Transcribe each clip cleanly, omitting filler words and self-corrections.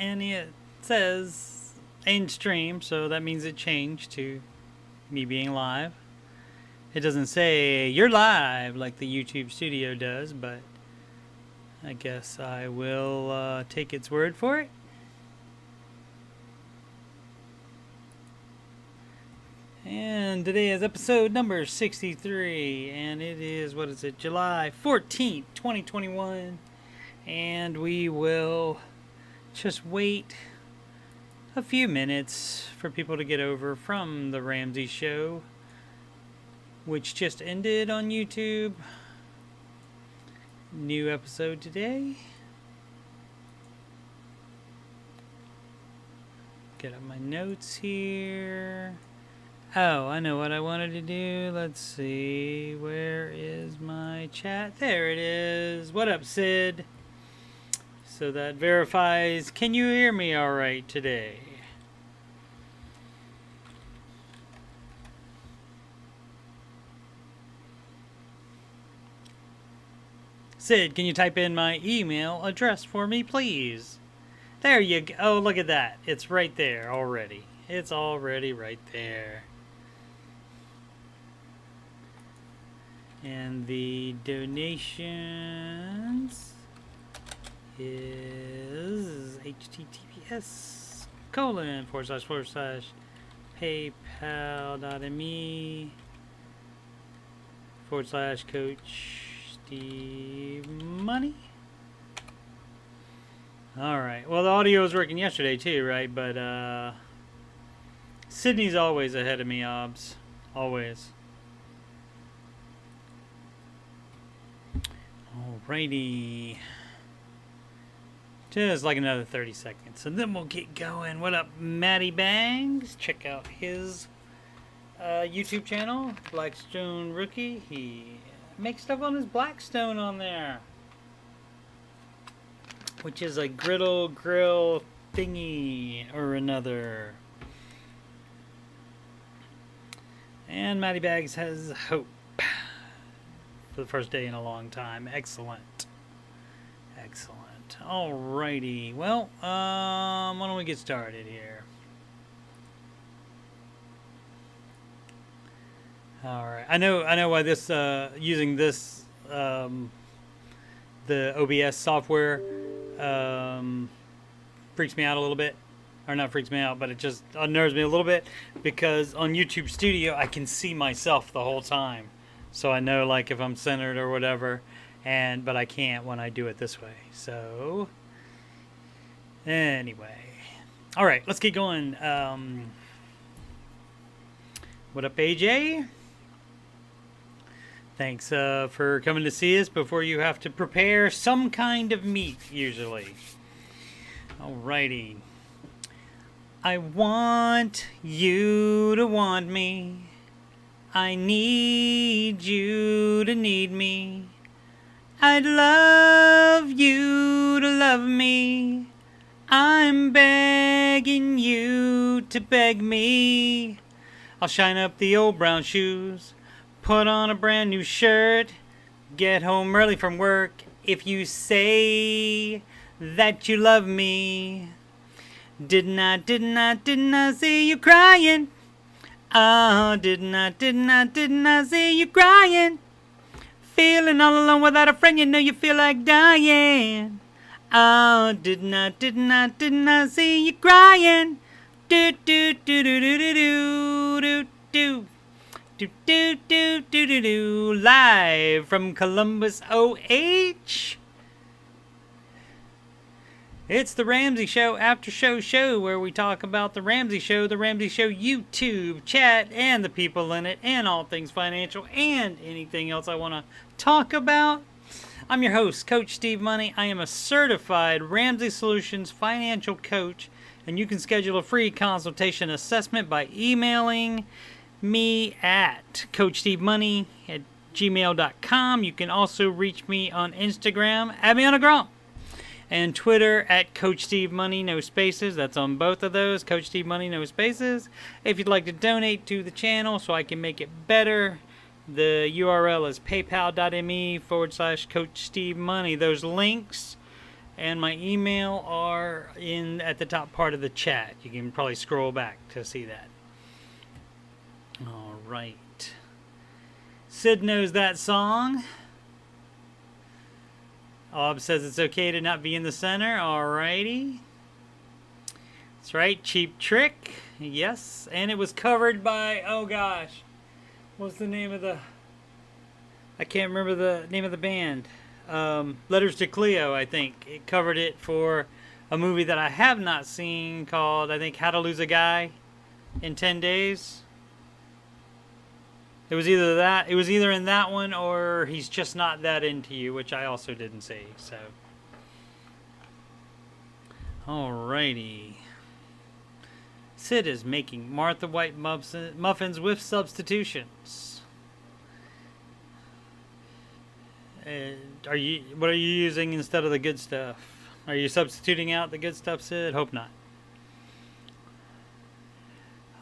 and it says end stream, so that means it changed to me being live. It doesn't say you're live like the YouTube studio does, but I guess I will take its word for it. And today is episode number 63, and it is, what is it, July 14th, 2021. And we will just wait a few minutes for people to get over from the Ramsey show, which just ended on YouTube. New episode today. Get up my notes here. Oh, I know what I wanted to do. Let's see. Where is my chat? There it is. What up, Sid? So that verifies. Can you hear me all right today? Sid, can you type in my email address for me, please? There you go. Oh, look at that. It's right there already. It's already right there. And the donations is https://paypal.me/Coach Steve Money. Alright, well the audio was working yesterday too, right? But Sydney's always ahead of me, Obs. Always. Alrighty. Just like another 30 seconds, and then we'll get going. What up, Matty Bangs? Check out his YouTube channel, Blackstone Rookie. He makes stuff on his Blackstone on there, which is a griddle grill thingy or another. And Matty Bags has hope for the first day in a long time. Excellent. Excellent. Alrighty. Well, why don't we get started here? Alright. I know why this using this the OBS software freaks me out a little bit. Or not freaks me out, but it just unnerves me a little bit, because on YouTube Studio I can see myself the whole time. So I know, like, if I'm centered or whatever, but I can't when I do it this way. So anyway, all right, let's get going. What up, AJ? Thanks for coming to see us before you have to prepare some kind of meat, usually. Alrighty. I want you to want me. I need you to need me. I'd love you to love me. I'm begging you to beg me. I'll shine up the old brown shoes, put on a brand new shirt, get home early from work if you say that you love me. Didn't I see you crying? Oh, didn't I see you crying? Feeling all alone without a friend, you know you feel like dying. Oh, didn't I see you crying? Do do do do do do do do do do do do do do. Live from Columbus, OH. It's the Ramsey Show Aftershow show, where we talk about the Ramsey Show YouTube chat, and the people in it, and all things financial, and anything else I want to talk about. I'm your host, Coach Steve Money. I am a certified Ramsey Solutions financial coach, and you can schedule a free consultation assessment by emailing me at CoachSteveMoney@gmail.com. You can also reach me on Instagram, add me on a Grom, and Twitter at Coach Steve Money, no spaces. That's on both of those, Coach Steve Money, no spaces. If you'd like to donate to the channel so I can make it better, the URL is paypal.me/Coach Steve Money. Those links and my email are at the top part of the chat. You can probably scroll back to see that. All right. Sid knows that song. Ob says it's okay to not be in the center. Alrighty. That's right. Cheap Trick. Yes. And it was covered by, oh gosh. What's the name of the... I can't remember the name of the band. Letters to Cleo, I think. It covered it for a movie that I have not seen called, I think, How to Lose a Guy in 10 Days. It was either that, it was either in that one or He's Just Not That Into You, which I also didn't see, so. Alrighty. Sid is making Martha White muffins with substitutions. What are you using instead of the good stuff? Are you substituting out the good stuff, Sid? Hope not.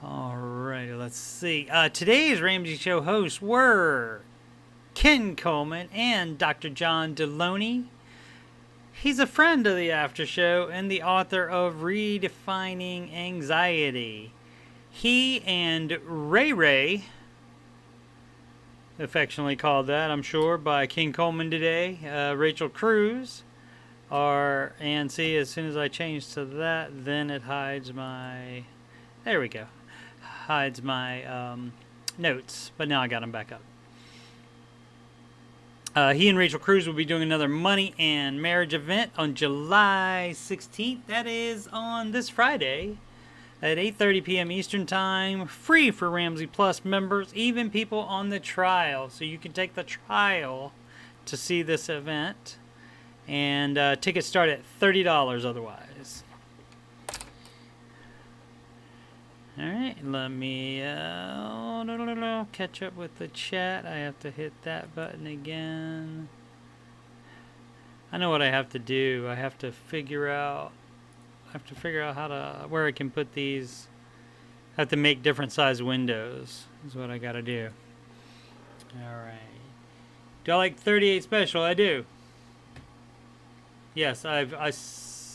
Alright, let's see. Today's Ramsey Show hosts were Ken Coleman and Dr. John Deloney. He's a friend of the Aftershow and the author of Redefining Anxiety. He and Ray, affectionately called that, I'm sure, by King Coleman today, Rachel Cruz, and see, as soon as I change to that, then it hides my, there we go, hides my notes, but now I got them back up. He and Rachel Cruz will be doing another money and marriage event on July 16th. That is on this Friday at 8:30 p.m. Eastern Time. Free for Ramsey Plus members, even people on the trial. So you can take the trial to see this event. And tickets start at $30 otherwise. Alright, let me catch up with the chat. I have to hit that button again. I know what I have to do. I have to figure out where I can put these. I have to make different size windows is what I gotta do. Alright. Do I like 38 Special? I do. Yes, I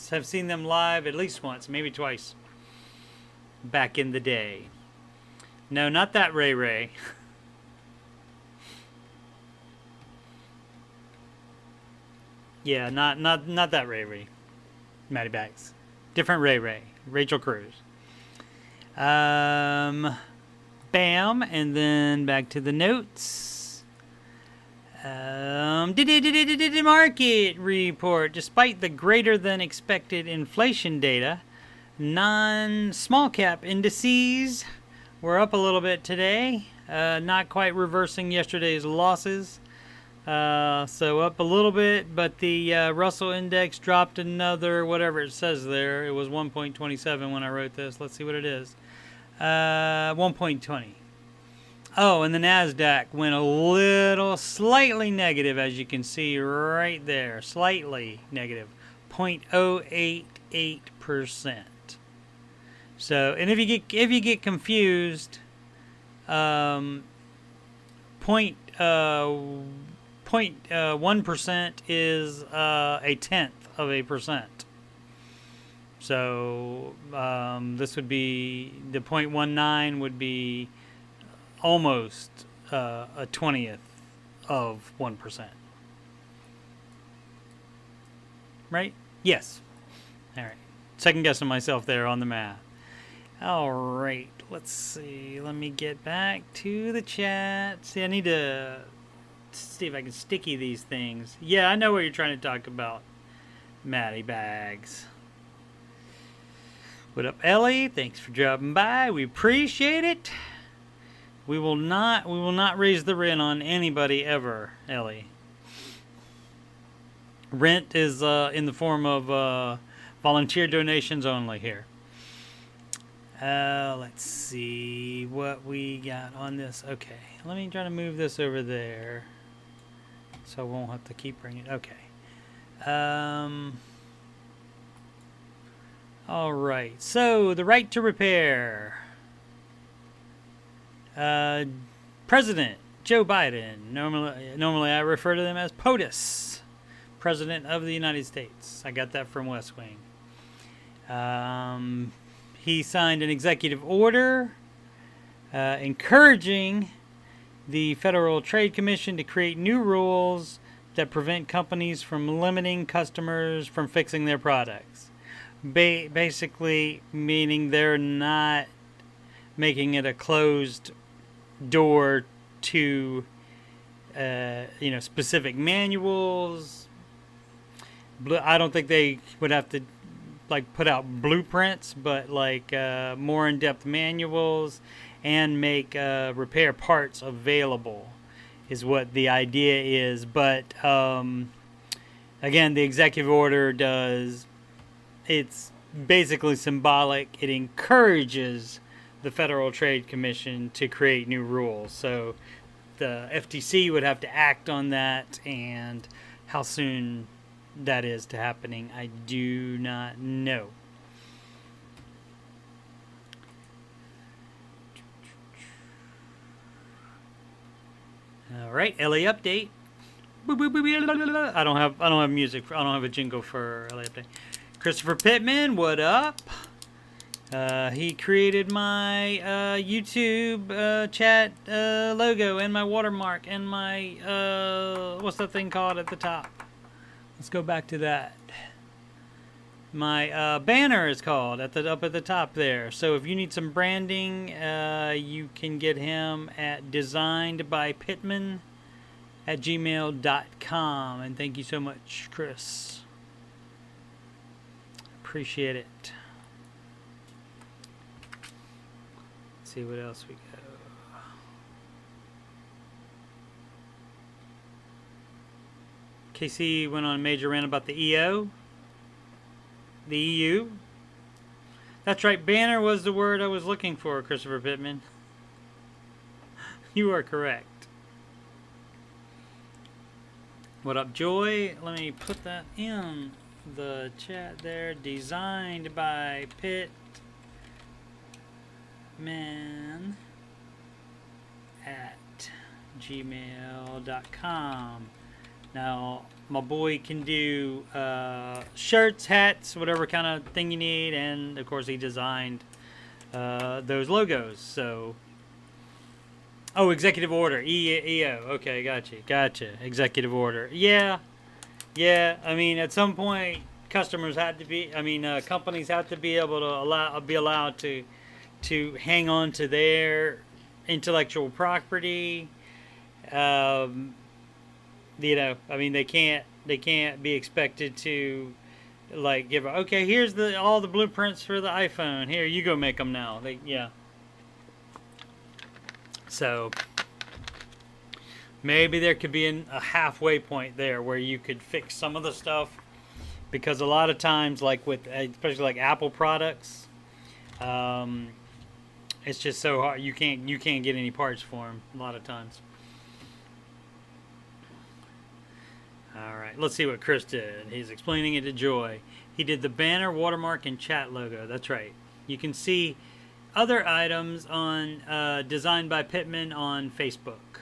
have seen them live at least once, maybe twice. Back in the day. No, not that Ray. Yeah, not that Ray. Matty Bags. Different Ray. Rachel Cruz. Bam, and then back to the notes. Market report. Despite the greater than expected inflation data, non-small cap indices were up a little bit today, not quite reversing yesterday's losses, so up a little bit, but the Russell index dropped another, whatever it says there. It was 1.27 when I wrote this. Let's see what it is. 1.20. Oh, and the NASDAQ went a little slightly negative, as you can see right there, slightly negative, 0.088%. So, and if you get confused, 0.1% is a tenth of a percent. So this would be the 0.19 would be almost a 20th of 1%. Right? Yes. All right. Second guessing myself there on the math. All right, let's see. Let me get back to the chat. See, I need to see if I can sticky these things. Yeah, I know what you're trying to talk about, Matty Bags. What up, Ellie? Thanks for dropping by. We appreciate it. We will not raise the rent on anybody ever, Ellie. Rent is in the form of volunteer donations only here. Let's see what we got on this. Okay, let me try to move this over there so I won't have to keep bringing it. Okay. All right. So the right to repair. President Joe Biden. Normally I refer to them as POTUS. President of the United States. I got that from West Wing. He signed an executive order encouraging the Federal Trade Commission to create new rules that prevent companies from limiting customers from fixing their products. Basically meaning they're not making it a closed door to specific manuals. I don't think they would have to put out blueprints, but more in-depth manuals and make repair parts available is what the idea is. But again, the executive order it's basically symbolic. It encourages the Federal Trade Commission to create new rules. So the FTC would have to act on that, and how soon that is to happening, I do not know. All right, LA update. I don't have music. I don't have a jingle for LA update. Christopher Pittman, what up? He created my YouTube chat logo and my watermark and my what's that thing called at the top? Let's go back to that. My banner is called up at the top there. So if you need some branding, you can get him at designedbypittman@gmail.com. And thank you so much, Chris. Appreciate it. Let's see what else we got. KC went on a major rant about the EO. The EU. That's right, banner was the word I was looking for, Christopher Pittman. You are correct. What up, Joy? Let me put that in the chat there. Designed by Pittman at gmail.com. Now, my boy can do shirts, hats, whatever kind of thing you need, and of course he designed those logos. So, executive order, EO. Okay, gotcha. Executive order. Yeah. I mean, at some point, companies have to be able to be allowed to hang on to their intellectual property. They can't be expected to give here's all the blueprints for the iPhone. Here, you go make them now. So maybe there could be a halfway point there where you could fix some of the stuff, because a lot of times, especially Apple products, it's just so hard. You can't get any parts for them a lot of times. Alright, let's see what Chris did. He's explaining it to Joy. He did the banner, watermark, and chat logo. That's right. You can see other items on Designed by Pittman on Facebook.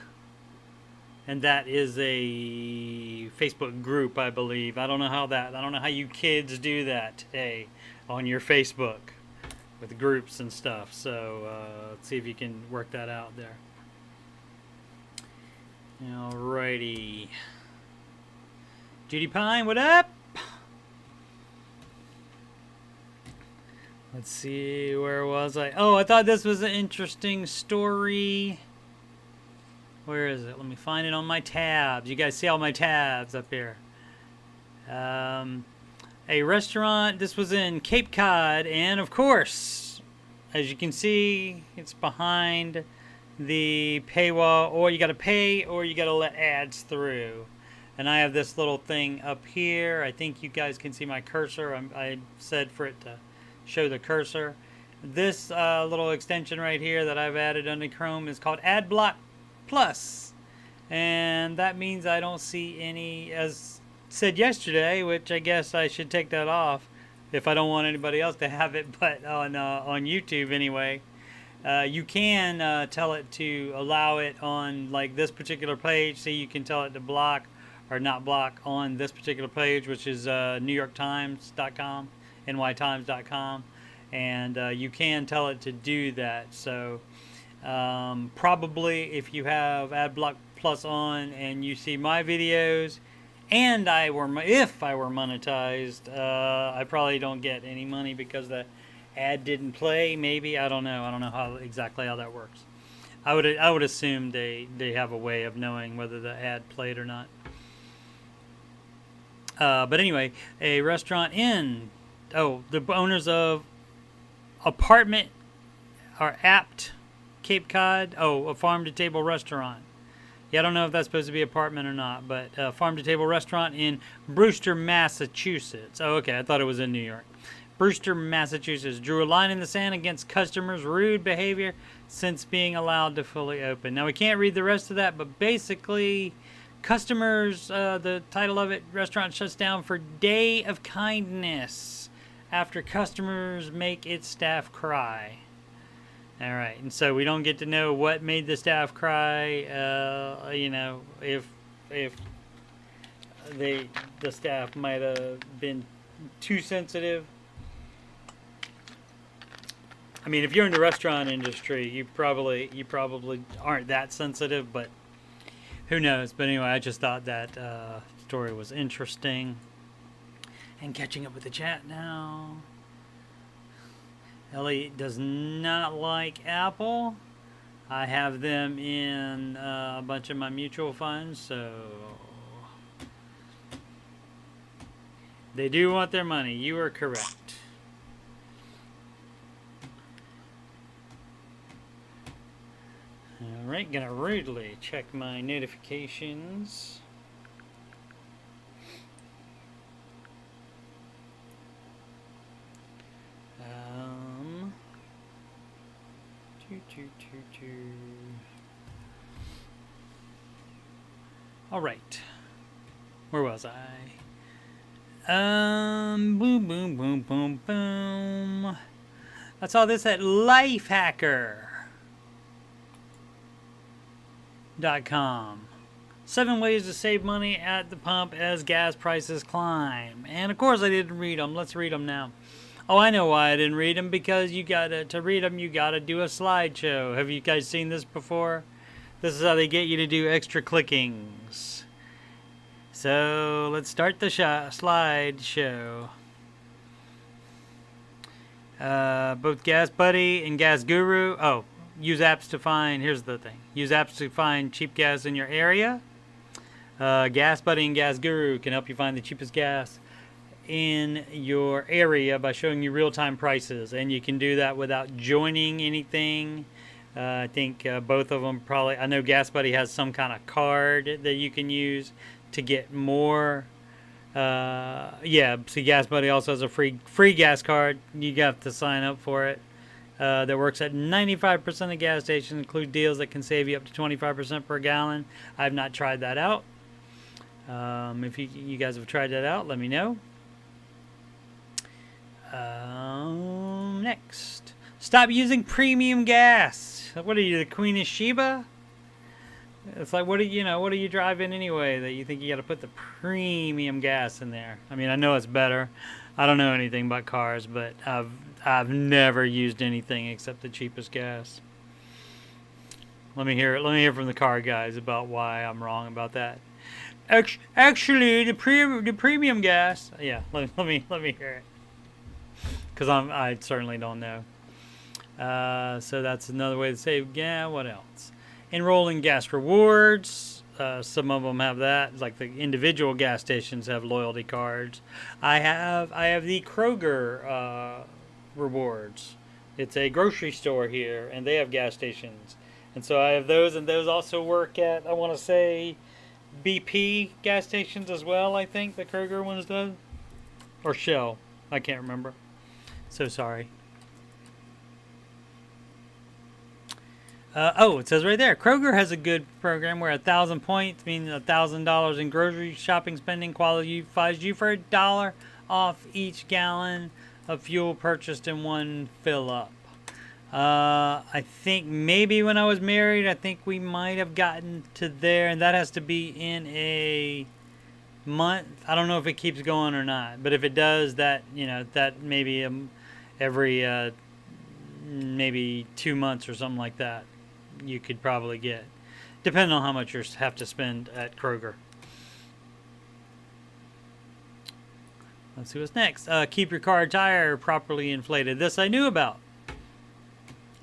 And that is a Facebook group, I believe. I don't know how you kids do that today on your Facebook with groups and stuff. So let's see if you can work that out there. Alrighty. Judy Pine, what up? Let's see, where was I? I thought this was an interesting story. Where is it? Let me find it on my tabs. You guys see all my tabs up here. A restaurant, this was in Cape Cod, and of course, as you can see, it's behind the paywall, or you gotta pay, or you gotta let ads through. And I have this little thing up here. I think you guys can see my cursor. I said for it to show the cursor. This little extension right here that I've added under Chrome is called AdBlock Plus. And that means I don't see any, as said yesterday, which I guess I should take that off if I don't want anybody else to have it, but on YouTube anyway. You can tell it to allow it on this particular page, so you can tell it to block, or not block on this particular page, which is NewYorkTimes.com, NYTimes.com, and you can tell it to do that. So probably if you have AdBlock Plus on and you see my videos, and if I were monetized, I probably don't get any money because the ad didn't play. Maybe, I don't know. I don't know exactly how that works. I would assume they have a way of knowing whether the ad played or not. But anyway, a restaurant the owners of apartment are apt Cape Cod. A farm to table restaurant. Yeah, I don't know if that's supposed to be apartment or not, but farm to table restaurant in Brewster, Massachusetts. Oh, okay, I thought it was in New York. Brewster, Massachusetts drew a line in the sand against customers' rude behavior since being allowed to fully open. Now, we can't read the rest of that, but basically, customers, the title of it, restaurant shuts down for Day of Kindness after customers make its staff cry. All right, and so we don't get to know what made the staff cry. If the staff might have been too sensitive. I mean, if you're in the restaurant industry, you probably aren't that sensitive, but who knows? But anyway, I just thought that story was interesting. And catching up with the chat now. Ellie does not like Apple. I have them in a bunch of my mutual funds, so they do want their money. You are correct. Alright, gonna rudely check my notifications. Alright. Where was I? Boom, boom, boom, boom, boom. I saw this at lifehacker.com. 7 ways to save money at the pump as gas prices climb. And of course I didn't read them. Let's read them now. Oh, I know why I didn't read them. Because to read them, you gotta do a slideshow. Have you guys seen this before? This is how they get you to do extra clickings. So let's start the slideshow. Both Gas Buddy and Gas Guru. Use apps to find. Here's the thing. Use apps to find cheap gas in your area. Gas Buddy and Gas Guru can help you find the cheapest gas in your area by showing you real-time prices, and you can do that without joining anything. I think both of them probably. I know Gas Buddy has some kind of card that you can use to get more. See, Gas Buddy also has a free gas card. You have to sign up for it. That works at 95% of gas stations, include deals that can save you up to 25% per gallon. I've not tried that out. If you guys have tried that out, let me know. Next, stop using premium gas. What are you, the Queen of Sheba? It's like, what are you driving anyway that you think you got to put the premium gas in there? I mean, I know it's better. I don't know anything about cars, but I've never used anything except the cheapest gas. Let me hear from the car guys about why I'm wrong about that. Actually, the premium gas. Yeah, let me hear it. Because I certainly don't know. So that's another way to save. Yeah, what else? Enroll in gas rewards. Some of them have that. Like the individual gas stations have loyalty cards. I have the Kroger rewards. It's a grocery store here, and they have gas stations. And so I have those, and those also work at, I want to say, BP gas stations as well, I think, the Kroger ones does. Or Shell. I can't remember. So sorry. It says right there, Kroger has a good program where 1,000 points means $1,000 in grocery shopping spending qualifies you for $1 off each gallon of fuel purchased in one fill up. I think maybe when I was married, I think we might have gotten to there, and that has to be in a month. I don't know if it keeps going or not, but if it does, that that maybe every maybe 2 months or something like that, you could probably get, depending on how much you have to spend at Kroger. Let's see what's next. Keep your car tire properly inflated. This I knew about.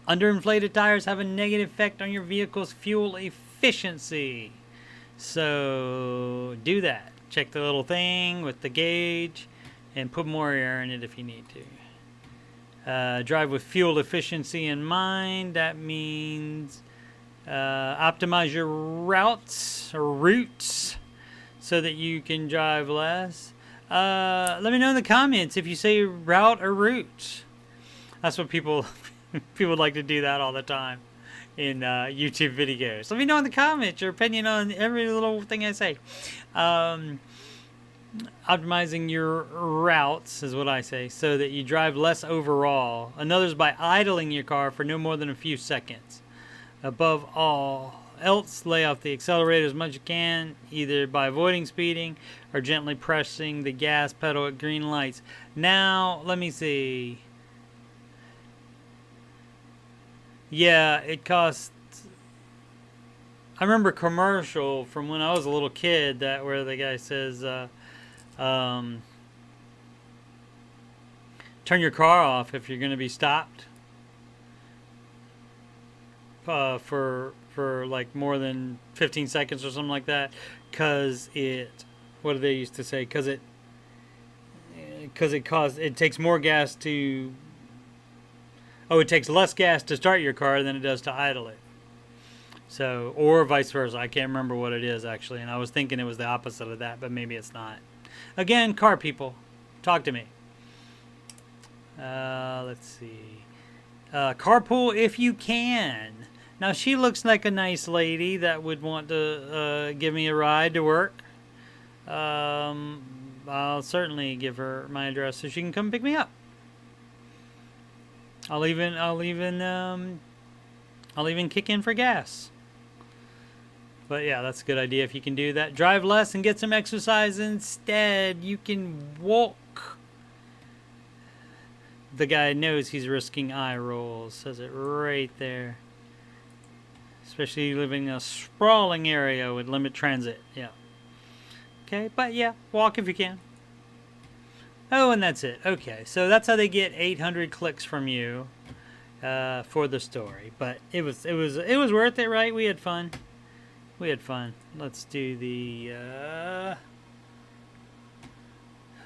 Underinflated tires have a negative effect on your vehicle's fuel efficiency. So do that. Check the little thing with the gauge and put more air in it if you need to. Drive with fuel efficiency in mind. That means optimize your routes so that you can drive less. Let me know in the comments if you say route or route. That's what people like to do that all the time in YouTube videos. Let me know in the comments your opinion on every little thing I say. Optimizing your routes is what I say, so that you drive less overall. Another's by idling your car for no more than a few seconds. Above all else, lay off the accelerator as much as you can, either by avoiding speeding or gently pressing the gas pedal at green lights. Now, let me see. Yeah, it costs. I remember a commercial from when I was a little kid that where the guy says, turn your car off if you're going to be stopped for like more than 15 seconds or something like that, because what do they used to say? Because it takes more gas to. Oh, it takes less gas to start your car than it does to idle it. So, or vice versa. I can't remember what it is actually, and I was thinking it was the opposite of that, but maybe it's not. Again, car people, talk to me. Let's see. Carpool if you can. Now, she looks like a nice lady that would want to give me a ride to work. I'll certainly give her my address so she can come pick me up. I'll even kick in for gas. But yeah, that's a good idea if you can do that. Drive less and get some exercise instead. You can walk. The guy knows he's risking eye rolls. Says it right there. Especially living in a sprawling area with limited transit. Yeah. Okay, but yeah, walk if you can. Oh, and that's it. Okay, so that's how they get 800 clicks from you for the story. But it was worth it, right? We had fun. Let's do the. All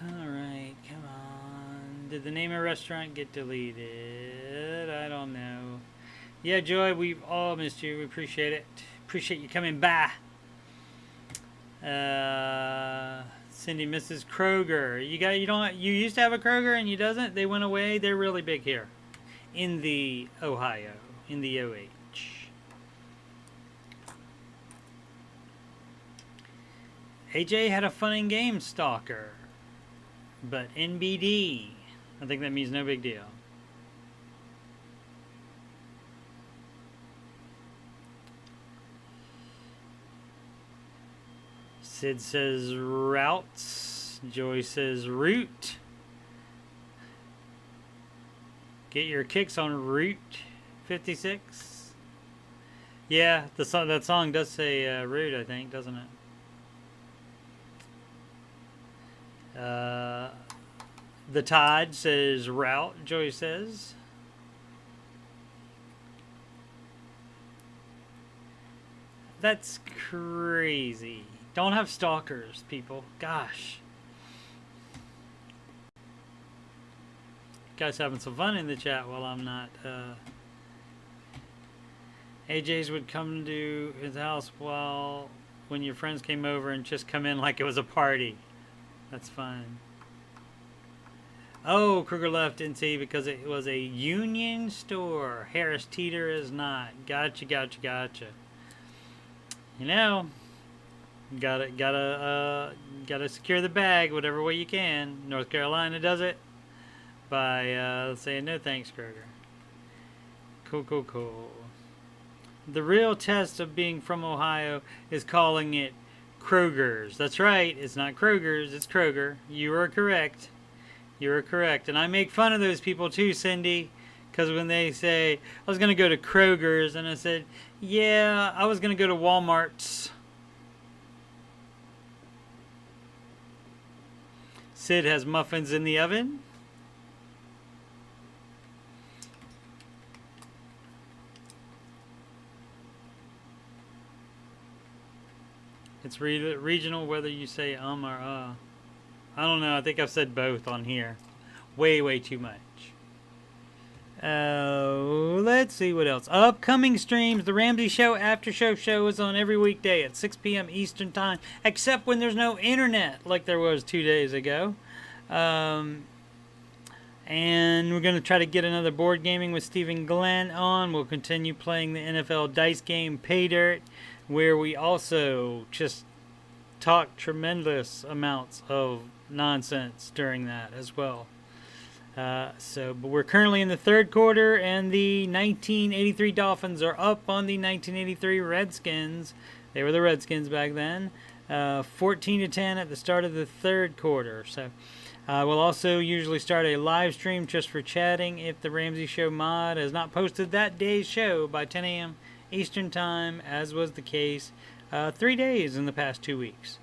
right, come on. Did the name of the restaurant get deleted? I don't know. Yeah, Joy, we've all missed you. We appreciate it. Appreciate you coming by. Cindy, Mrs. Kroger. You used to have a Kroger and you doesn't? They went away. They're really big here in the Ohio, in the OH. AJ had a fun and game stalker, but NBD. I think that means no big deal. Sid says routes. Joy says route. Get your kicks on Route 56. Yeah, that song does say route, I think, doesn't it? The Tide says route, Joy says. That's crazy. Don't have stalkers, people. Gosh. You guys having some fun in the chat while I'm not. AJ's would come to his house when your friends came over and just come in like it was a party. That's fine. Oh, Kruger left NC because it was a union store. Harris Teeter is not. Gotcha. You know, gotta secure the bag whatever way you can. North Carolina does it by saying no thanks, Kruger. Cool. The real test of being from Ohio is calling it Kroger's. That's right. It's not Kroger's. It's Kroger. You are correct. You are correct. And I make fun of those people too, Cindy. Because when they say, I was going to go to Kroger's, and I said, yeah, I was going to go to Walmart's. Sid has muffins in the oven. It's regional whether you say or I don't know. I think I've said both on here. Way too much. Let's see what else. Upcoming streams. The Ramsey Show Aftershow show is on every weekday at 6 p.m. Eastern Time, except when there's no internet, like there was 2 days ago. And we're going to try to get another board gaming with Stephen Glenn on. We'll continue playing the NFL dice game Pay Dirt, where we also just talk tremendous amounts of nonsense during that as well. But we're currently in the third quarter, and the 1983 Dolphins are up on the 1983 Redskins. They were the Redskins back then. 14-10 at the start of the third quarter. So we'll also usually start a live stream just for chatting if the Ramsey Show mod has not posted that day's show by 10 a.m. Eastern Time, as was the case 3 days in the past 2 weeks.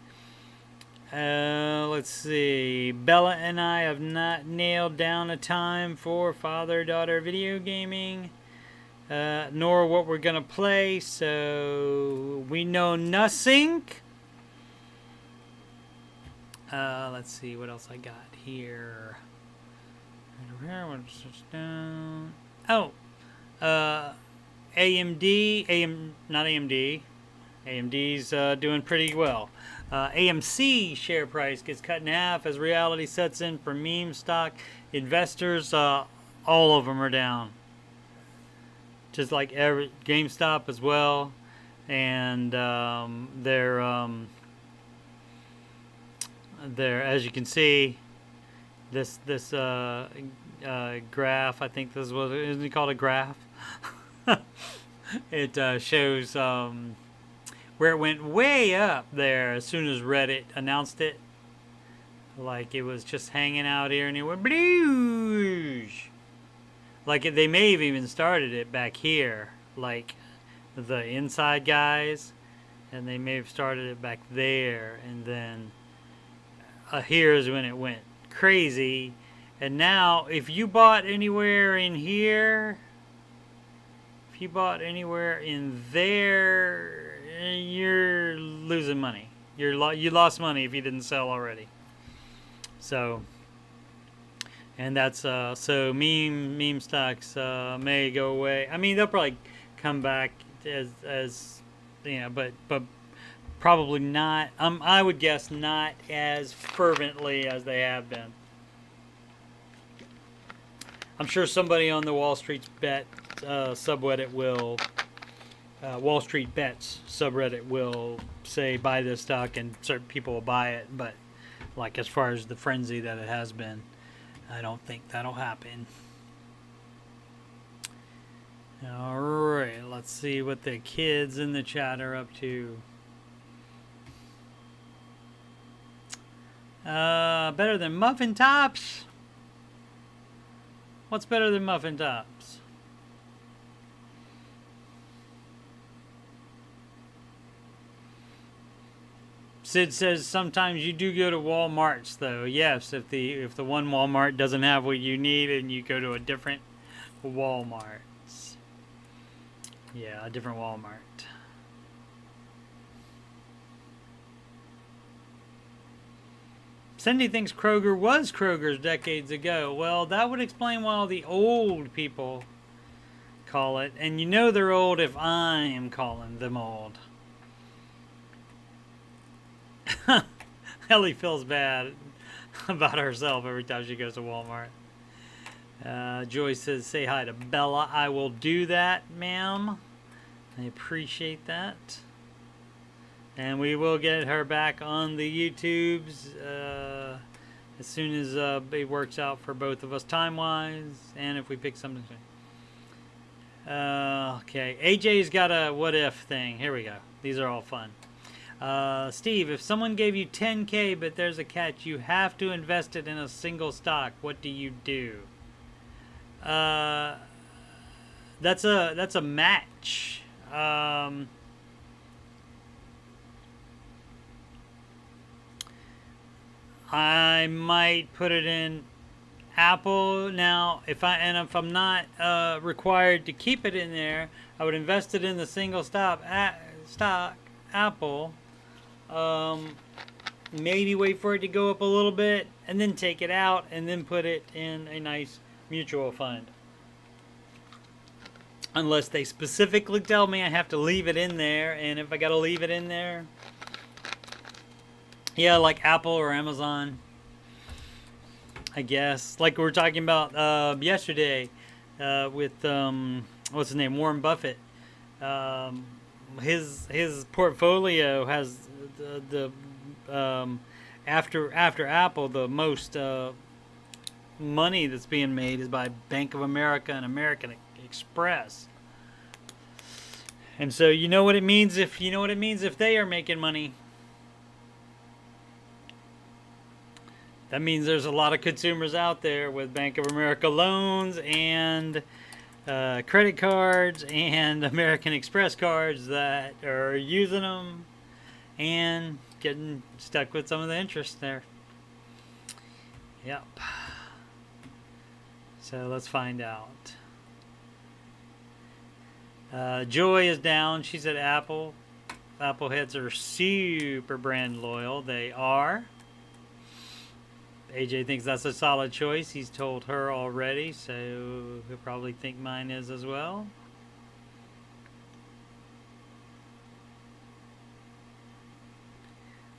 Let's see. Bella and I have not nailed down a time for father-daughter video gaming, nor what we're going to play, so we know nothing. Let's see what else I got here. Oh, AMD's doing pretty well. AMC share price gets cut in half as reality sets in for meme stock investors. All of them are down, just like every GameStop as well, and they're as you can see, this graph. I think this was, isn't it called a graph? It shows where it went way up there as soon as Reddit announced it. Like it was just hanging out here and it went bloosh. Like they may have even started it back here, like the inside guys, and they may have started it back there, and then here's when it went crazy. And now if you bought anywhere in here, if you bought anywhere in there, you're losing money. You lost money if you didn't sell already. So, and that's so meme stocks may go away. I mean, they'll probably come back as you know, but probably not. I would guess not as fervently as they have been. I'm sure somebody on the Wall Street Bet subreddit will. Wall Street Bets subreddit will say buy this stock, and certain people will buy it, but like as far as the frenzy that it has been, I don't think that'll happen. Alright, let's see what the kids in the chat are up to. Better than Muffin Tops? What's better than Muffin Tops? Sid says sometimes you do go to Walmart's though. Yes, if the one Walmart doesn't have what you need and you go to a different Walmart's. Yeah, a different Walmart. Cindy thinks Kroger was Kroger's decades ago. Well, that would explain why all the old people call it. And you know they're old if I'm calling them old. Ellie feels bad about herself every time she goes to Walmart. Joy says, say hi to Bella. I will do that, ma'am. I appreciate that. And we will get her back on the YouTubes as soon as it works out for both of us time-wise, and if we pick something. Okay, AJ's got a what-if thing. Here we go. These are all fun. Steve, if someone gave you 10K but there's a catch, you have to invest it in a single stock. What do you do? That's a match. I might put it in Apple now. If I'm not required to keep it in there, I would invest it in the single stock Apple. Maybe wait for it to go up a little bit and then take it out and then put it in a nice mutual fund. Unless they specifically tell me I have to leave it in there, and if I gotta leave it in there, yeah, like Apple or Amazon, I guess. Like we were talking about yesterday with what's his name, Warren Buffett. His portfolio has the after Apple, the most money that's being made is by Bank of America and American Express. And so you know what it means if they are making money. That means there's a lot of consumers out there with Bank of America loans and credit cards and American Express cards that are using them and getting stuck with some of the interest there. Yep. So let's find out. Joy is down. She's at Apple. Apple heads are super brand loyal. They are. AJ thinks that's a solid choice. He's told her already, so he'll probably think mine is as well.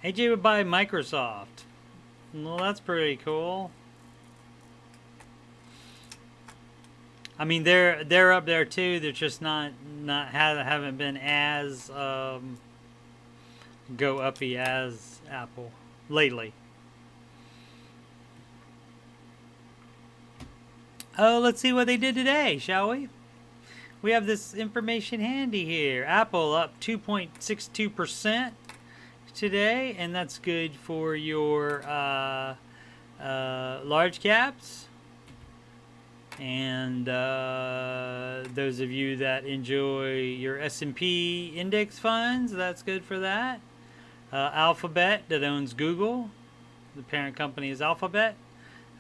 AJ would buy Microsoft. Well, that's pretty cool. I mean, they're up there too. They're just haven't been as go uppy as Apple lately. Oh, let's see what they did today, shall we? We have this information handy here. Apple up 2.62% today, and that's good for your large caps. And those of you that enjoy your S&P index funds, that's good for that. Alphabet, that owns Google, the parent company is Alphabet.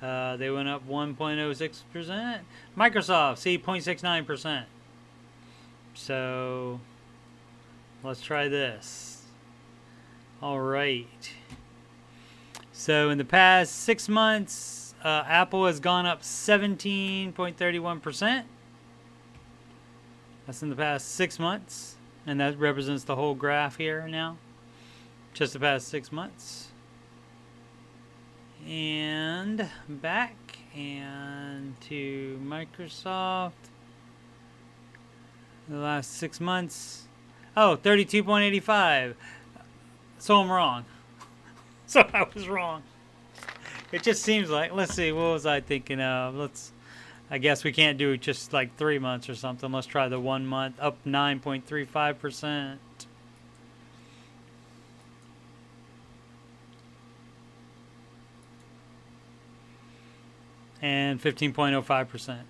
They went up 1.06%. Microsoft, see, 0.69%. So let's try this. All right. So in the past 6 months, Apple has gone up 17.31%. That's in the past 6 months. And that represents the whole graph here now. Just the past 6 months. And back and to Microsoft. The last 6 months. Oh, 32.85. So I'm wrong. So I was wrong. It just seems like, let's see, what was I thinking of? I guess we can't do just like 3 months or something. Let's try the 1 month, up 9.35%. And 15.05%.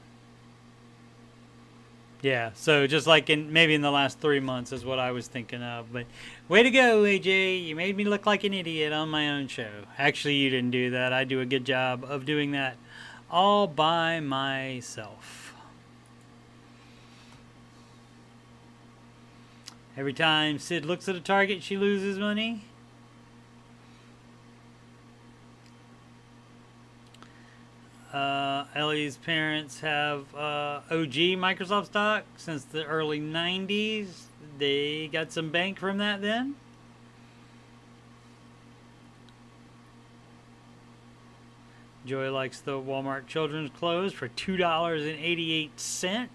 Yeah, so just like maybe in the last 3 months is what I was thinking of. But way to go, AJ. You made me look like an idiot on my own show. Actually, you didn't do that. I do a good job of doing that all by myself. Every time Sid looks at a target, she loses money. Ellie's parents have OG Microsoft stock since the early 90s. They got some bank from that then. Joy likes the Walmart children's clothes for $2.88.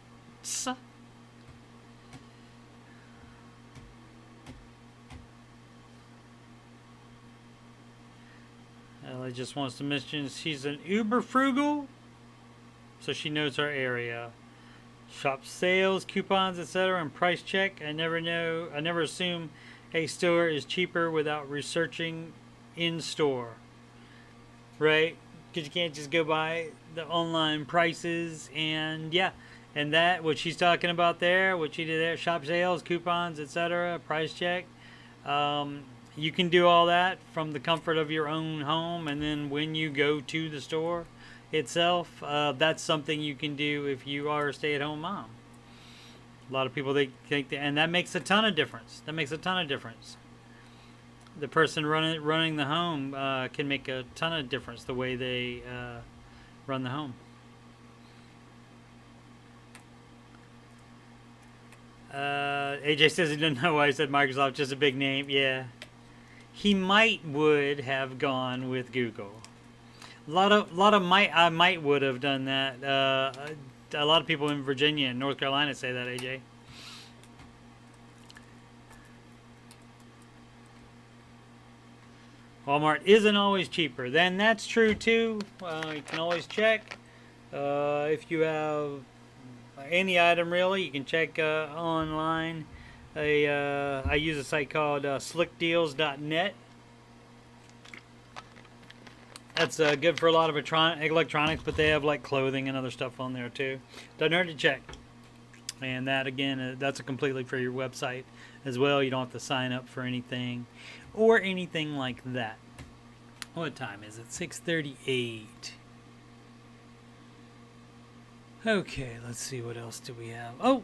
Ellie just wants to mention she's an uber frugal, so she knows her area. Shop sales, coupons, etc., and price check. I never assume a store is cheaper without researching in store, right? Because you can't just go by the online prices. And yeah, and that what she's talking about there, what she did there, shop sales, coupons, etc., price check. You can do all that from the comfort of your own home, and then when you go to the store itself, that's something you can do if you are a stay-at-home mom. A lot of people they think that, and that makes a ton of difference. That makes a ton of difference. The person running the home can make a ton of difference the way they run the home. AJ says he doesn't know why he said Microsoft, just a big name. Yeah, he would have gone with Google. A lot of might would have done that. A lot of people in Virginia and North Carolina say that, AJ. Walmart isn't always cheaper. Then that's true too. You can always check. If you have any item really, you can check online. I use a site called slickdeals.net. That's good for a lot of electronics, but they have like clothing and other stuff on there too. Doesn't hurt to check. And that again, that's a completely free website as well. You don't have to sign up for anything or anything like that. What time is it? 6:38. Okay, let's see, what else do we have? Oh!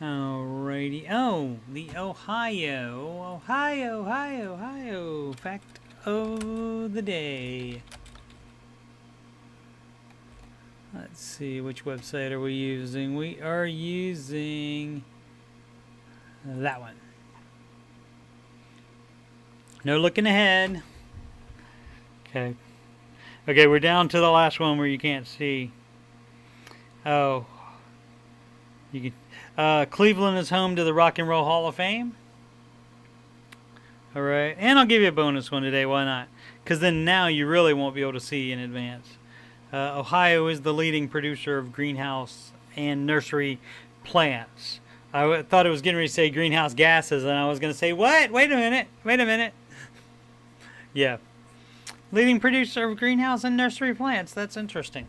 Alrighty. Oh, the Ohio fact of the day. Let's see, which website are we using? We are using that one. No looking ahead. Okay. Okay, we're down to the last one where you can't see. Oh. You can. Cleveland is home to the Rock and Roll Hall of Fame. All right, and I'll give you a bonus one today. Why not? Because then now you really won't be able to see in advance. Ohio is the leading producer of greenhouse and nursery plants. I thought it was getting ready to say greenhouse gases, and I was going to say, what? Wait a minute. Yeah. Leading producer of greenhouse and nursery plants. That's interesting.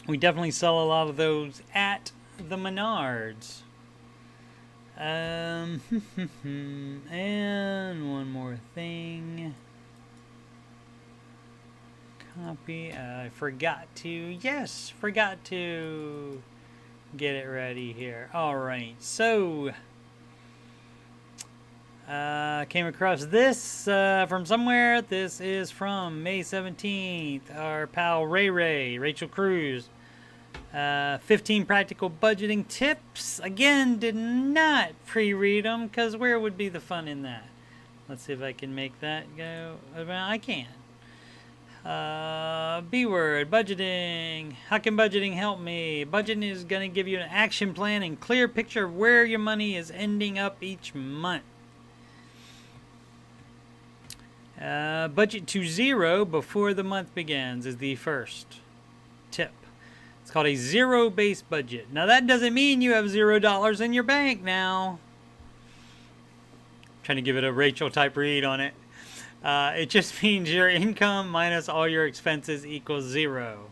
We definitely sell a lot of those at the Menards. And one more thing. Copy. I forgot to get it ready here. Alright, so came across this from somewhere. This is from May 17th. Our pal Rachel Cruz. 15 practical budgeting tips. Again, did not pre-read them, because where would be the fun in that? Let's see if I can make that go. I can. B word, budgeting. How can budgeting help me? Budgeting is going to give you an action plan and clear picture of where your money is ending up each month. Budget to zero before the month begins is the first tip. It's called a zero-based budget. Now that doesn't mean you have $0 in your bank now. I'm trying to give it a Rachel type read on it. It just means your income minus all your expenses equals zero.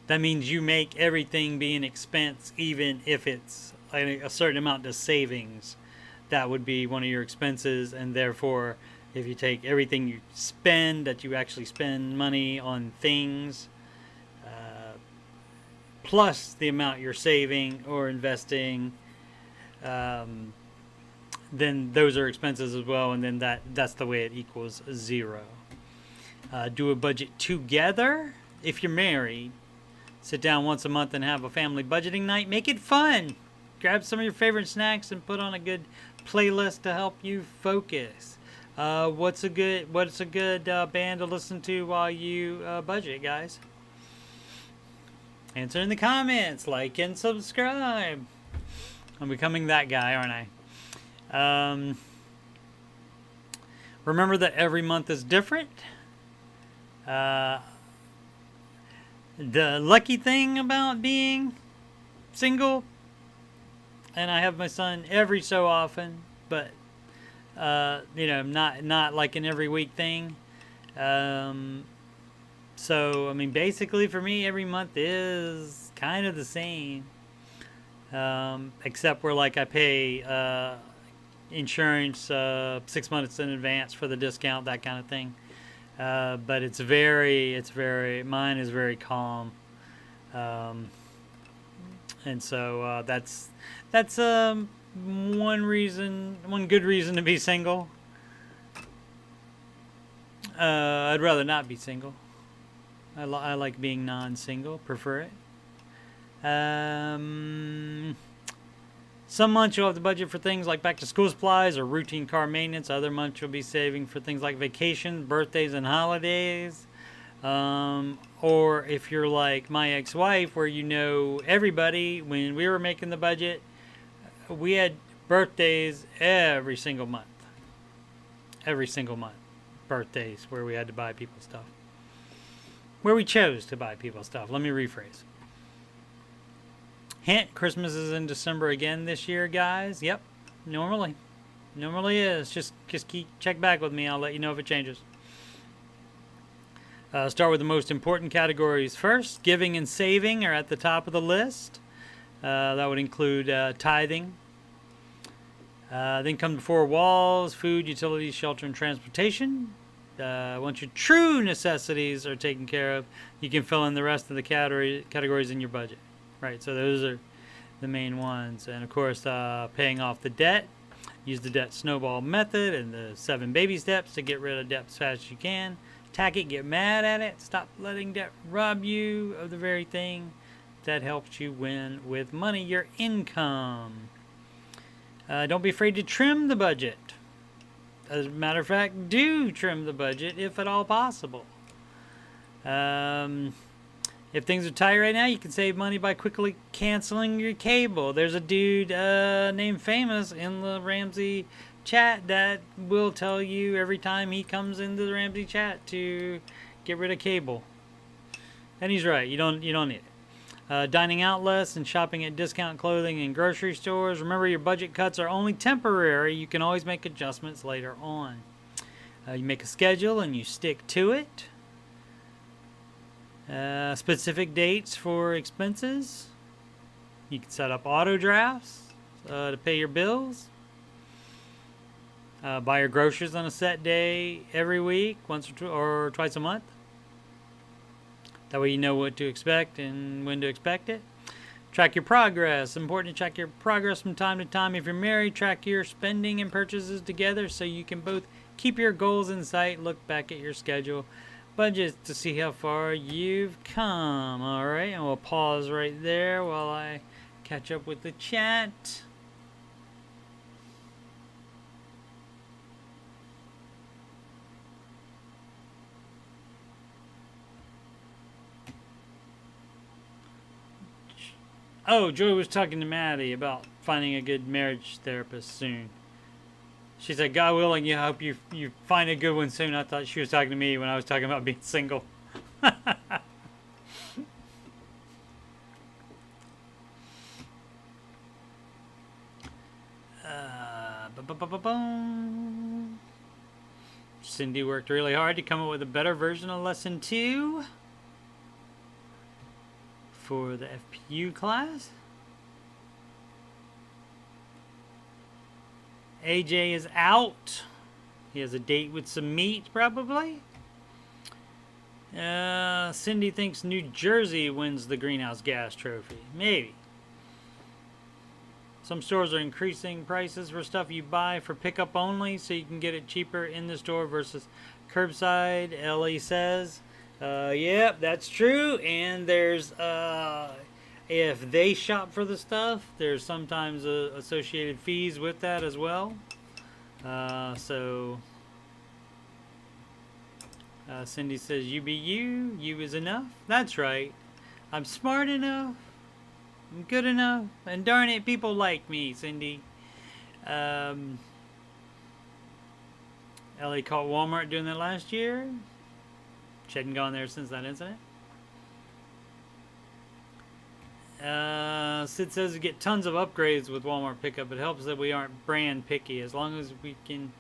That means you make everything be an expense, even if it's a certain amount to savings. That would be one of your expenses, and therefore, if you take everything you spend, that you actually spend money on things, plus the amount you're saving or investing, then those are expenses as well, and then that's the way it equals zero. Do a budget together. If you're married, sit down once a month and have a family budgeting night. Make it fun. Grab some of your favorite snacks and put on a good playlist to help you focus. What's a good band to listen to while you budget, guys? Answer in the comments, like and subscribe. I'm becoming that guy, aren't I? Remember that every month is different. The lucky thing about being single and I have my son every so often, but you know, not like an every week thing. So I mean, basically for me, every month is kind of the same, except where like I pay insurance 6 months in advance for the discount, that kind of thing. But it's very mine is very calm, um, and so that's one good reason to be single. I'd rather not be single. I like being non-single, prefer it. Some months you'll have the budget for things like back to school supplies or routine car maintenance. Other months you'll be saving for things like vacations, birthdays, and holidays. Or if you're like my ex-wife, where you know everybody, when we were making the budget, we had birthdays every single month. Every single month. Birthdays where we had to buy people stuff. Where we chose to buy people stuff. Let me rephrase. Hint, Christmas is in December again this year, guys. Yep, normally is. Just check back with me. I'll let you know if it changes. Start with the most important categories first. Giving and saving are at the top of the list. That would include tithing. Then come the four walls: food, utilities, shelter, and transportation. Once your true necessities are taken care of, you can fill in the rest of the categories in your budget. Right, so those are the main ones. And of course, paying off the debt. Use the debt snowball method and the 7 baby steps to get rid of debt as fast as you can. Attack it, get mad at it. Stop letting debt rob you of the very thing that helps you win with money, your income. Don't be afraid to trim the budget. As a matter of fact, do trim the budget if at all possible. If things are tight right now, you can save money by quickly canceling your cable. There's a dude named Famous in the Ramsey chat that will tell you every time he comes into the Ramsey chat to get rid of cable. And he's right. You don't need it. Dining out less and shopping at discount clothing and grocery stores. Remember, your budget cuts are only temporary. You can always make adjustments later on. You make a schedule and you stick to it. Specific dates for expenses. You can set up auto drafts to pay your bills. Buy your groceries on a set day every week, once or twice a month. That way you know what to expect and when to expect it. Track your progress. It's important to track your progress from time to time. If you're married, track your spending and purchases together so you can both keep your goals in sight, look back at your schedule, budget to see how far you've come. All right, and we'll pause right there while I catch up with the chat. Oh, Joy was talking to Maddie about finding a good marriage therapist soon. She said, God willing, I hope you find a good one soon. I thought she was talking to me when I was talking about being single. Cindy worked really hard to come up with a better version of Lesson 2 for the FPU class. AJ is out. He has a date with some meat, probably. Cindy thinks New Jersey wins the greenhouse gas trophy. Maybe. Some stores are increasing prices for stuff you buy for pickup only, so you can get it cheaper in the store versus curbside, Ellie says. Yep, that's true. And there's, if they shop for the stuff, there's sometimes associated fees with that as well. Cindy says, you be you. You is enough. That's right. I'm smart enough. I'm good enough. And darn it, people like me, Cindy. Ellie caught Walmart doing that last year. She hadn't gone there since that incident. Sid says we get tons of upgrades with Walmart pickup. It helps that we aren't brand picky. As long as we can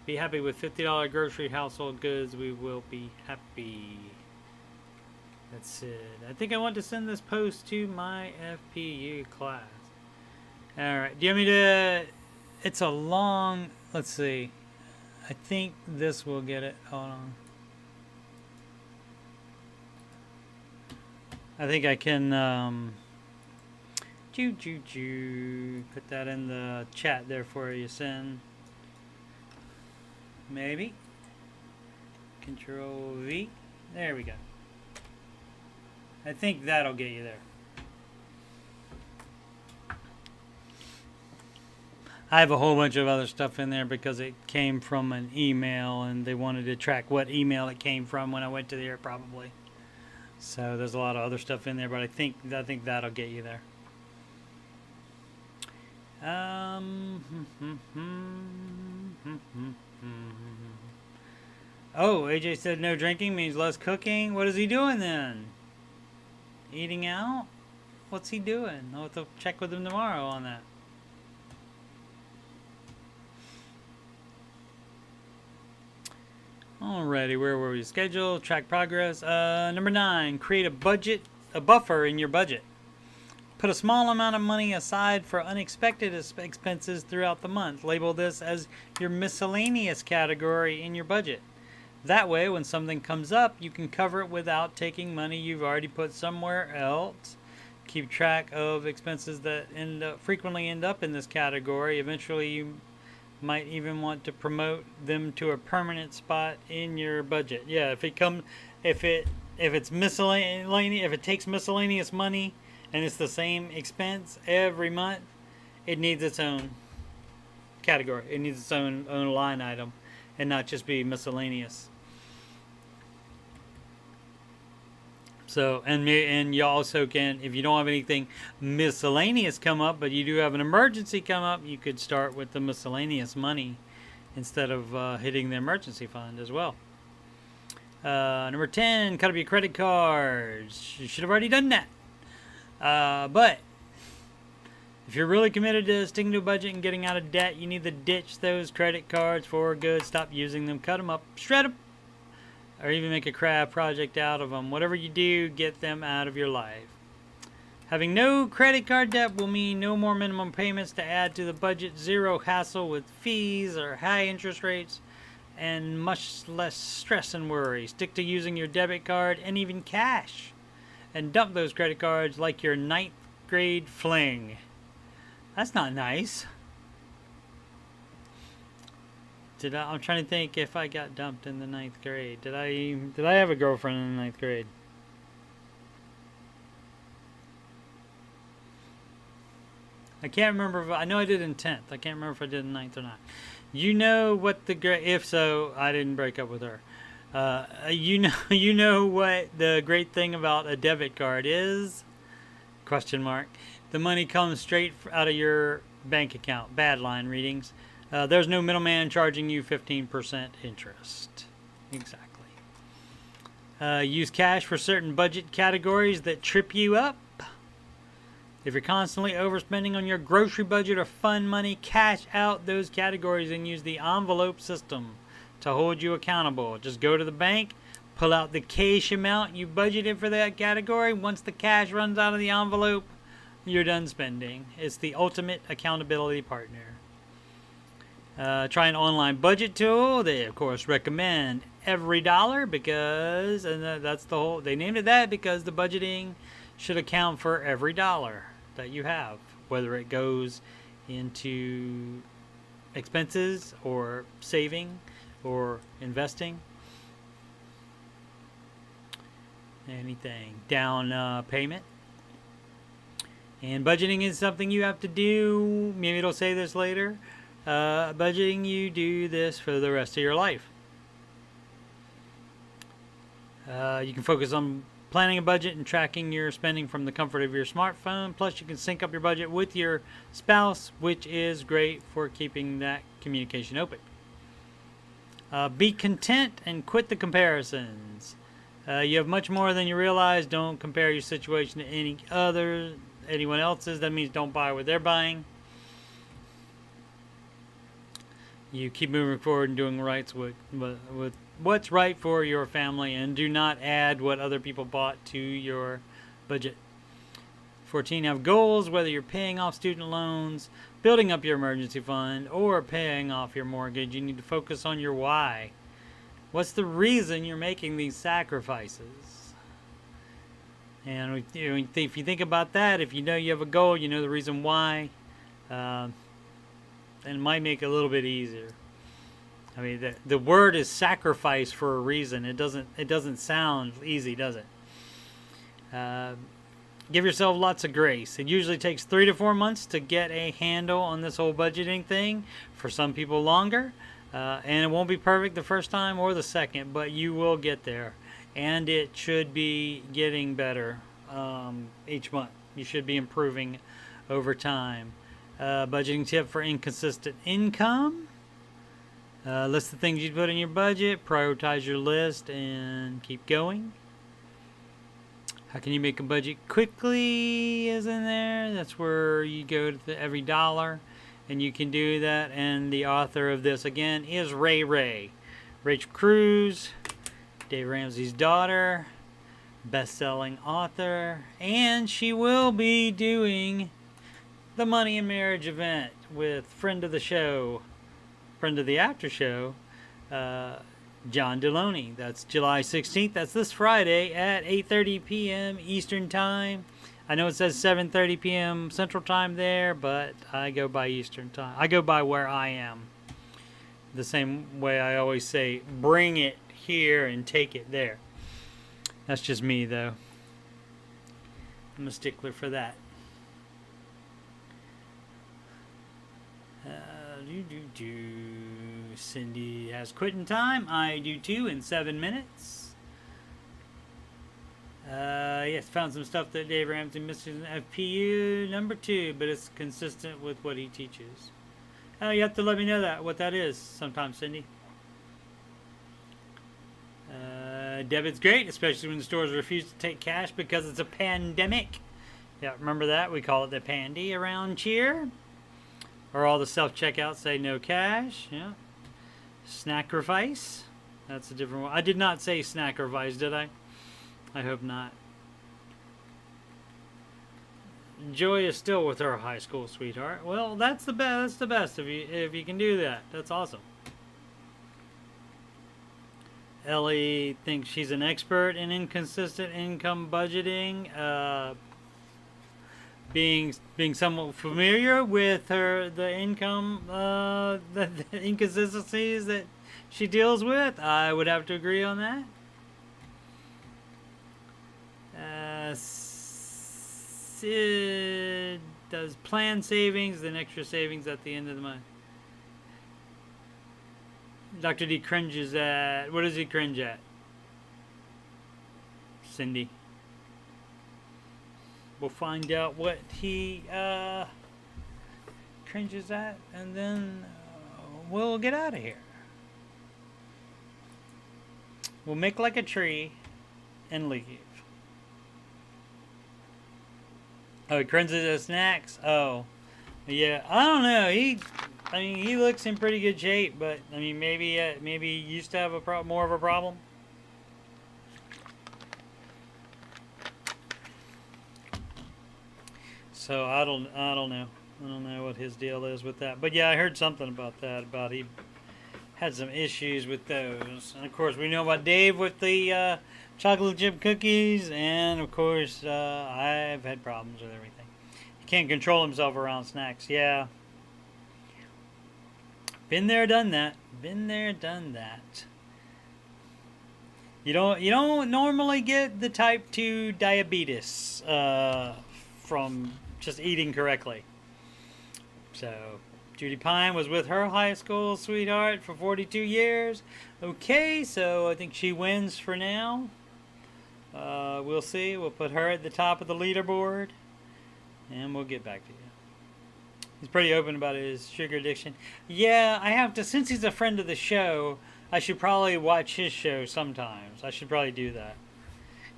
be happy with $50 grocery household goods, we will be happy. That's it. I think I want to send this post to my FPU class. Alright, do you want me to... It's a long... Let's see. I think this will get it. Hold on. I think I can... Put that in the chat there for you, Sin. Maybe. Control V. There we go. I think that'll get you there. I have a whole bunch of other stuff in there because it came from an email and they wanted to track what email it came from when I went to the air probably. So there's a lot of other stuff in there, but I think that'll get you there. Oh, AJ said no drinking means less cooking. What is he doing then? Eating out? What's he doing? I'll have to check with him tomorrow on that. Alrighty, where were we? Schedule, track progress. Number 9, create a buffer in your budget. Put a small amount of money aside for unexpected expenses throughout the month. Label this as your miscellaneous category in your budget. That way, when something comes up, you can cover it without taking money you've already put somewhere else. Keep track of expenses that frequently end up in this category. Eventually, you might even want to promote them to a permanent spot in your budget. Yeah, if it's miscellaneous, if it takes miscellaneous money and it's the same expense every month, it needs its own category. It needs its own line item and not just be miscellaneous. So, and you also can, if you don't have anything miscellaneous come up, but you do have an emergency come up, you could start with the miscellaneous money instead of hitting the emergency fund as well. Number 10, cut up your credit cards. You should have already done that. But if you're really committed to sticking to a budget and getting out of debt, you need to ditch those credit cards for good. Stop using them, cut them up, shred them, or even make a craft project out of them. Whatever you do, get them out of your life. Having no credit card debt will mean no more minimum payments to add to the budget, zero hassle with fees or high interest rates, and much less stress and worry. Stick to using your debit card and even cash, and dump those credit cards like your 9th grade fling. That's not nice. I'm trying to think if I got dumped in the 9th grade. Did I have a girlfriend in the 9th grade? I can't remember. I know I did in 10th. I can't remember if I did in 9th or not. You know what the grade? If so, I didn't break up with her. You know what the great thing about a debit card is? Question mark. The money comes straight out of your bank account. Bad line readings. There's no middleman charging you 15% interest. Exactly. Use cash for certain budget categories that trip you up. If you're constantly overspending on your grocery budget or fund money, cash out those categories and use the envelope system to hold you accountable. Just go to the bank, pull out the cash amount you budgeted for that category. Once the cash runs out of the envelope, you're done spending. It's the ultimate accountability partner. Try an online budget tool. They, of course, recommend Every Dollar because, and that's the whole, they named it that because the budgeting should account for every dollar that you have, whether it goes into expenses or saving or investing. Anything. Down payment. And budgeting is something you have to do. Maybe it'll say this later. Budgeting, you do this for the rest of your life. You can focus on planning a budget and tracking your spending from the comfort of your smartphone. Plus, you can sync up your budget with your spouse, which is great for keeping that communication open. Be content and quit the comparisons. You have much more than you realize. Don't compare your situation to any other. anyone else's. That means don't buy what they're buying. You keep moving forward and doing right with what's right for your family, and do not add what other people bought to your budget. 14, have goals, whether you're paying off student loans, building up your emergency fund, or paying off your mortgage. You need to focus on your why. What's the reason you're making these sacrifices? And if you think about that, if you know you have a goal, you know the reason why, then it might make it a little bit easier. I mean, the word is sacrifice for a reason. It doesn't sound easy, does it? Give yourself lots of grace. It usually takes 3 to 4 months to get a handle on this whole budgeting thing. For some people, longer. And it won't be perfect the first time or the second, but you will get there. And it should be getting better each month. You should be improving over time. Budgeting tip for inconsistent income. List the things you put in your budget. Prioritize your list and keep going. How can you make a budget quickly is in there. That's where you go to every dollar, and you can do that. And the author of this, again, is Rachel Cruz, Dave Ramsey's daughter, best-selling author, and she will be doing the Money and Marriage event with friend of the show, friend of the Aftershow, John Deloney. That's July 16th. That's this Friday at 8:30 p.m. Eastern Time. I know it says 7:30 p.m. Central Time there, but I go by Eastern Time. I go by where I am. The same way I always say, bring it here and take it there. That's just me, though. I'm a stickler for that. Cindy has quitting time. I do too in 7 minutes. Yes, found some stuff that Dave Ramsey misses in FPU number 2, but it's consistent with what he teaches. You have to let me know what that is sometime, Cindy. Debit's great, especially when the stores refuse to take cash because it's a pandemic. Yeah, remember that? We call it the pandy around here. Or all the self-checkouts say no cash. Yeah. Snackervice. That's a different one. I did not say snackervice, did I? I hope not. Joy is still with her high school sweetheart. Well, that's the best. That's the best if you can do that. That's awesome. Ellie thinks she's an expert in inconsistent income budgeting. Being somewhat familiar with the income, the inconsistencies that she deals with, I would have to agree on that. Sid does plan savings, then extra savings at the end of the month. Dr. D cringes at, what does he cringe at? Cindy. We'll find out what he cringes at, and then we'll get out of here. We'll make like a tree and leave. Oh, he cringes at snacks? Oh. Yeah, I don't know. He looks in pretty good shape, but I mean, maybe he used to have more of a problem. So I don't know. I don't know what his deal is with that. But yeah, I heard something about that. About he had some issues with those. And of course, we know about Dave with the chocolate chip cookies, and of course, I've had problems with everything. He can't control himself around snacks. Yeah. Been there, done that. Been there, done that. You don't normally get the type 2 diabetes from just eating correctly. So, Judy Pine was with her high school sweetheart for 42 years. Okay, so I think she wins for now. We'll see. We'll put her at the top of the leaderboard, and we'll get back to you. He's pretty open about his sugar addiction. Yeah, I have to, since he's a friend of the show, I should probably watch his show sometimes. I should probably do that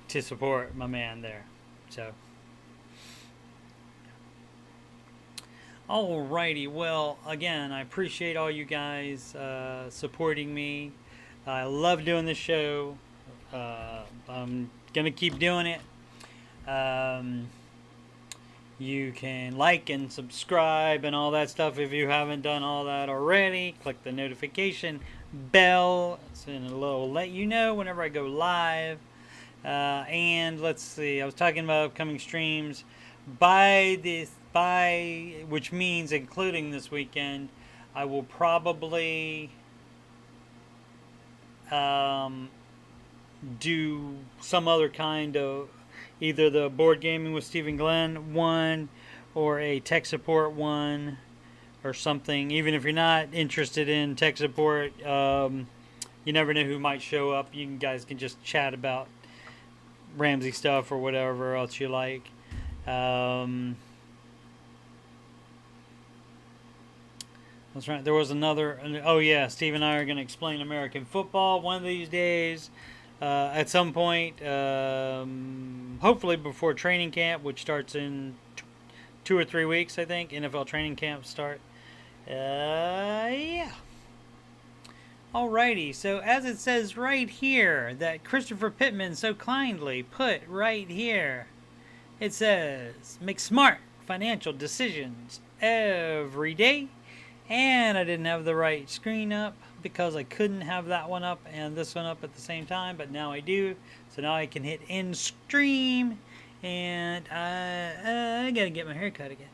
to support my man there. So, Alrighty, well, again, I appreciate all you guys supporting me. I love doing this show. I'm gonna keep doing it. Um, you can like and subscribe and all that stuff if you haven't done all that already. Click the notification bell, so it'll let you know whenever I go live. And let's see, I was talking about upcoming streams. Which means including this weekend, I will probably do some other kind of either the board gaming with Stephen Glenn one or a tech support one or something. Even if you're not interested in tech support, you never know who might show up. You guys can just chat about Ramsey stuff or whatever else you like. That's right. There was another. Oh yeah, Steve and I are going to explain American football one of these days. At some point, hopefully before training camp, which starts in 2 or 3 weeks, I think. NFL training camp start. Yeah. Alrighty. So as it says right here, that Christopher Pittman so kindly put right here, it says, make smart financial decisions every day. And I didn't have the right screen up because I couldn't have that one up and this one up at the same time, but now I do. So now I can hit end stream, and I gotta get my hair cut again.